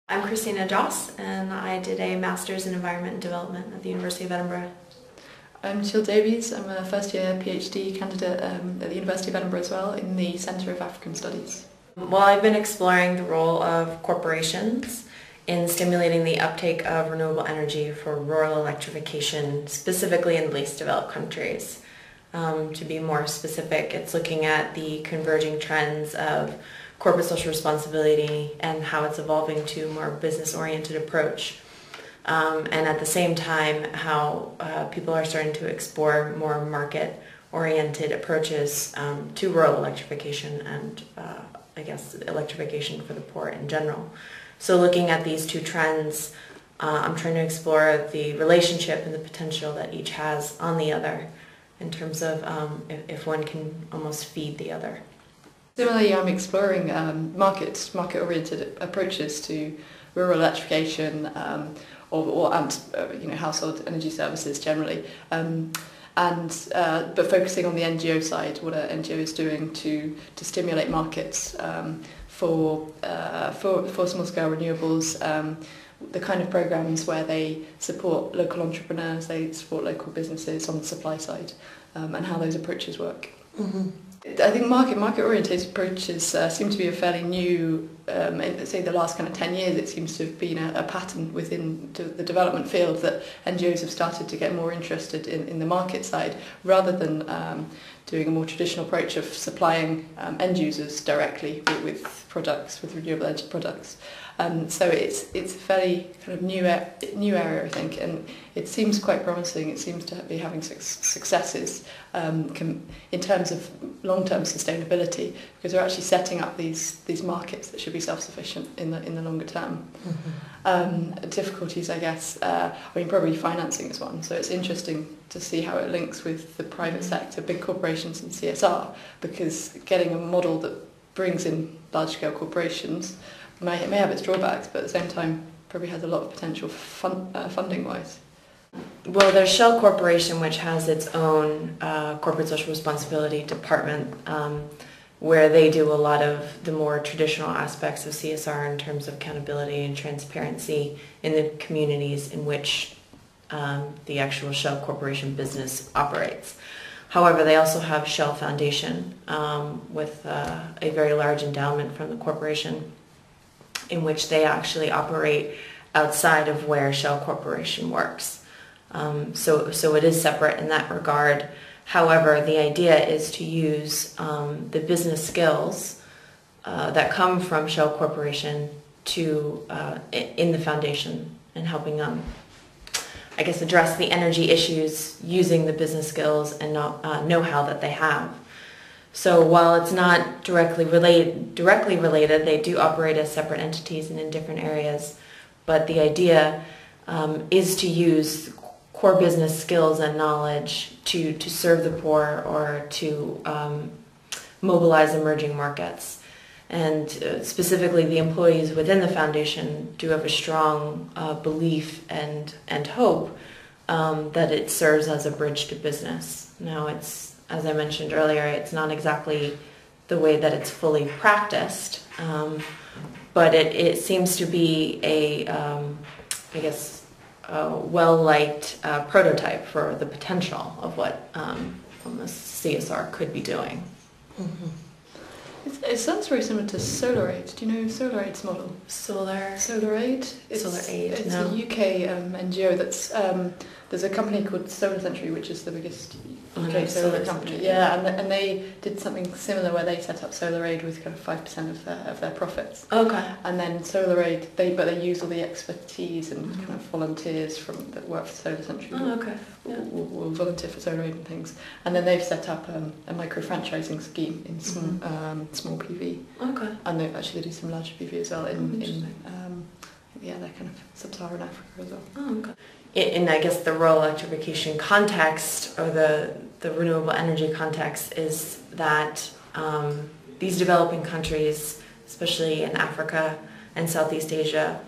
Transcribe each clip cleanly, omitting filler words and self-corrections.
I'm Kristina and I did a Master's in Environment and Development at the University of Edinburgh. I'm Gill Davies. I'm a first-year PhD candidate at the University of Edinburgh as well, in the Centre of African Studies. Well, I've been exploring the role of corporations in stimulating the uptake of renewable energy for rural electrification, specifically in least developed countries. To be more specific, it's looking at the converging trends of corporate social responsibility and how it's evolving to a more business-oriented approach. And at the same time, how people are starting to explore more market-oriented approaches to rural electrification and, I guess, electrification for the poor in general. So looking at these two trends, I'm trying to explore the relationship and the potential that each has on the other in terms of if one can almost feed the other. Similarly, I'm exploring market-oriented approaches to rural electrification or household energy services generally, but focusing on the NGO side. What are NGOs doing to stimulate markets for small-scale renewables? The kind of programs where they support local entrepreneurs, they support local businesses on the supply side, and how those approaches work. Mm-hmm. I think market-oriented approaches seem to be a fairly new, say the last kind of 10 years, it seems to have been a pattern within the development field that NGOs have started to get more interested in the market side rather than doing a more traditional approach of supplying end users directly with products, with renewable energy products. So it's a fairly kind of new area, I think, and it seems quite promising. It seems to be having successes in terms of long-term sustainability, because we're actually setting up these markets that should be self-sufficient in the longer term. Mm-hmm. Difficulties, I guess, probably financing is one. So it's interesting to see how it links with the private sector, big corporations and CSR, because getting a model that brings in large-scale corporations may have its drawbacks, but at the same time probably has a lot of potential funding-wise. Well, there's Shell Corporation, which has its own corporate social responsibility department, where they do a lot of the more traditional aspects of CSR in terms of accountability and transparency in the communities in which the actual Shell Corporation business operates. However, they also have Shell Foundation with a very large endowment from the corporation, in which they actually operate outside of where Shell Corporation works. So it is separate in that regard. However, the idea is to use the business skills that come from Shell Corporation in the foundation and helping them, I guess, address the energy issues using the business skills and know-how that they have. So while it's not directly related, they do operate as separate entities and in different areas. But the idea is to use core business skills and knowledge to serve the poor or to mobilize emerging markets. And specifically, the employees within the foundation do have a strong belief and hope that it serves as a bridge to business. Now, as I mentioned earlier, it's not exactly the way that it's fully practiced, but it seems to be a well-liked prototype for the potential of what CSR could be doing. Mm-hmm. It sounds very similar to SolarAid. Do you know SolarAid's model? SolarAid? It's no. a UK NGO that's... there's a company called Solar Century, which is the biggest UK solar company. Century, yeah, and they did something similar where they set up SolarAid with kind of 5% of their profits. Okay. And then SolarAid, they use all the expertise and kind of volunteers that work for Solar Century. Oh, okay. Yeah. Will volunteer for SolarAid and things. And then they've set up a micro-franchising scheme in small PV. Okay. And they do some larger PV as well in they're kind of sub-Saharan Africa as well. Oh, okay. In I guess the rural electrification context or the renewable energy context is that these developing countries, especially in Africa and Southeast Asia,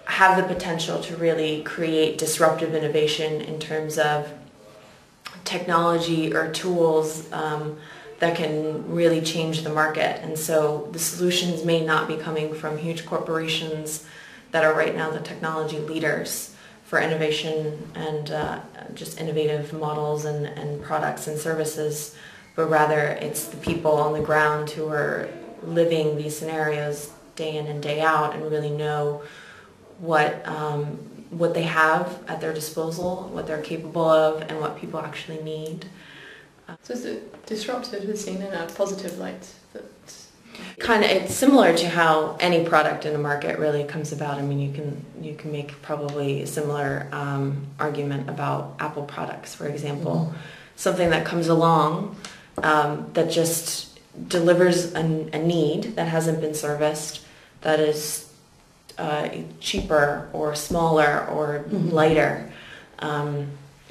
have the potential to really create disruptive innovation in terms of technology or tools that can really change the market. And so the solutions may not be coming from huge corporations that are right now the technology leaders for innovation and just innovative models and products and services, but rather it's the people on the ground who are living these scenarios day in and day out and really know what they have at their disposal, what they're capable of, and what people actually need. So is it disruptive is seen in a positive light? It's similar to how any product in a market really comes about. I mean, you can make probably a similar argument about Apple products, for example. Mm-hmm. Something that comes along that just delivers a need that hasn't been serviced, that is cheaper or smaller or mm-hmm. lighter.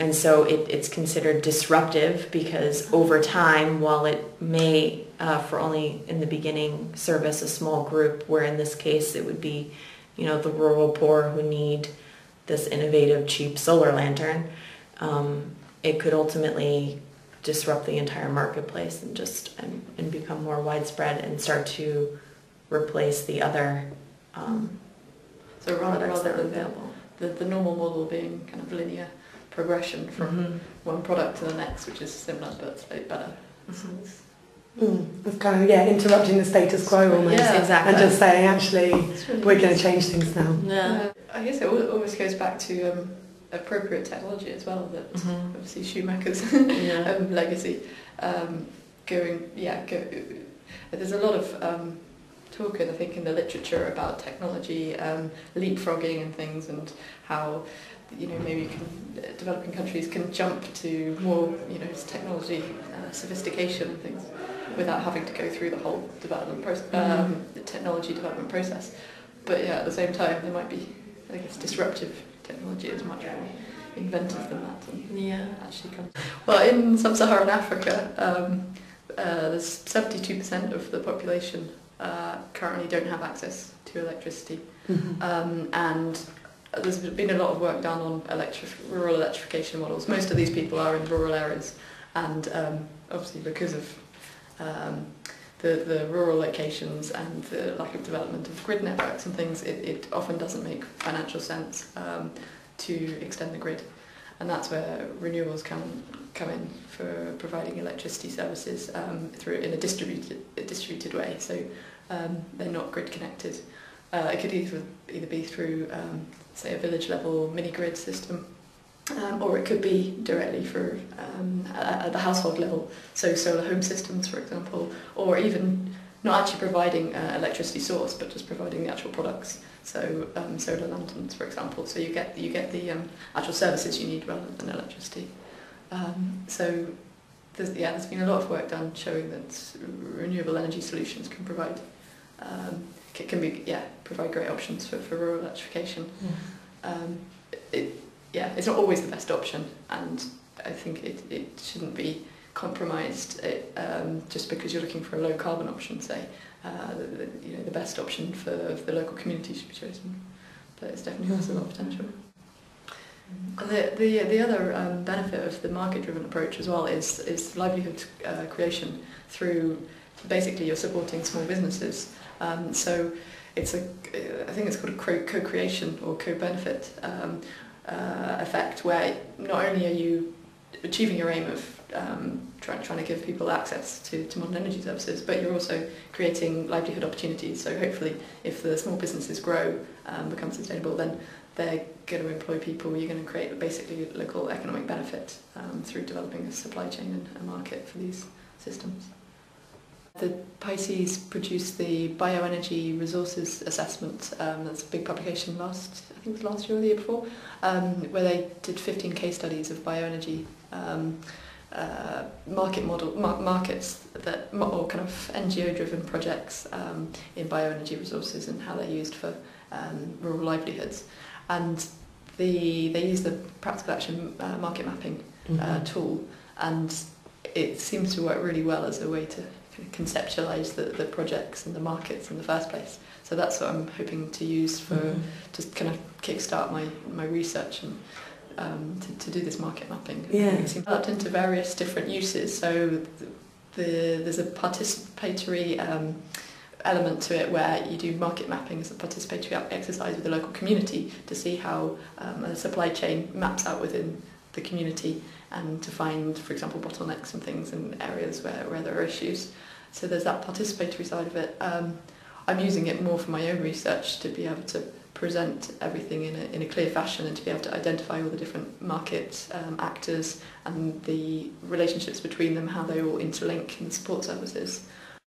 And so it's considered disruptive because over time, while it may, for only in the beginning, service a small group, where in this case it would be, the rural poor who need this innovative, cheap solar lantern, it could ultimately disrupt the entire marketplace and become more widespread and start to replace the other so rather than available. The normal model being kind of linear progression from mm-hmm. one product to the next, which is similar but slightly better. Mm-hmm. It's kind of interrupting the status quo almost, exactly. And just saying actually really we're going to change things now. Yeah. I guess it almost goes back to appropriate technology as well. That mm-hmm. obviously Schumacher's legacy there's a lot of talk, I think, in the literature about technology leapfrogging and things, and how maybe developing countries can jump to more technology sophistication and things without having to go through the whole development process, the technology development process. But at the same time, there might be, I guess, disruptive technology is much more inventive than that, and actually comes. Well, in sub-Saharan Africa, there's 72% of the population currently don't have access to electricity, and there's been a lot of work done on rural electrification models. Most of these people are in rural areas, and obviously because of the rural locations and the lack of development of grid networks and things, it often doesn't make financial sense to extend the grid, and that's where renewables come in for providing electricity services in a distributed way. So they're not grid connected. It could either be through say a village level mini grid system, or it could be directly for at the household level, so solar home systems, for example, or even not actually providing electricity source, but just providing the actual products, so solar lanterns, for example, so you get the actual services you need rather than electricity. So there's been a lot of work done showing that renewable energy solutions can provide provide great options for rural electrification. It's not always the best option, and I think it shouldn't be compromised just because you're looking for a low carbon option, say. The best option for the local community should be chosen, but it's definitely has a lot of potential. And the other benefit of the market-driven approach as well is livelihood creation through, basically, you're supporting small businesses. So I think it's called a co-creation or co-benefit effect, where not only are you achieving your aim of trying to give people access to modern energy services, but you're also creating livelihood opportunities. So hopefully, if the small businesses grow, become sustainable, then they're going to employ people. You're going to create basically local economic benefit through developing a supply chain and a market for these systems. The PISCES produced the Bioenergy Resources Assessment. That's a big publication last year or the year before, where they did 15 case studies of bioenergy markets or kind of NGO-driven projects in bioenergy resources and how they're used for rural livelihoods. And they use the practical action market mapping tool, and it seems to work really well as a way to conceptualise the projects and the markets in the first place. So that's what I'm hoping to use for just kind of kickstart my research and to do this market mapping. Yeah. It's developed into various different uses. So there's a participatory element to it where you do market mapping as a participatory exercise with the local community to see how a supply chain maps out within the community and to find, for example, bottlenecks and things in areas where there are issues. So there's that participatory side of it. I'm using it more for my own research to be able to present everything in a clear fashion and to be able to identify all the different market actors and the relationships between them, how they all interlink in the support services.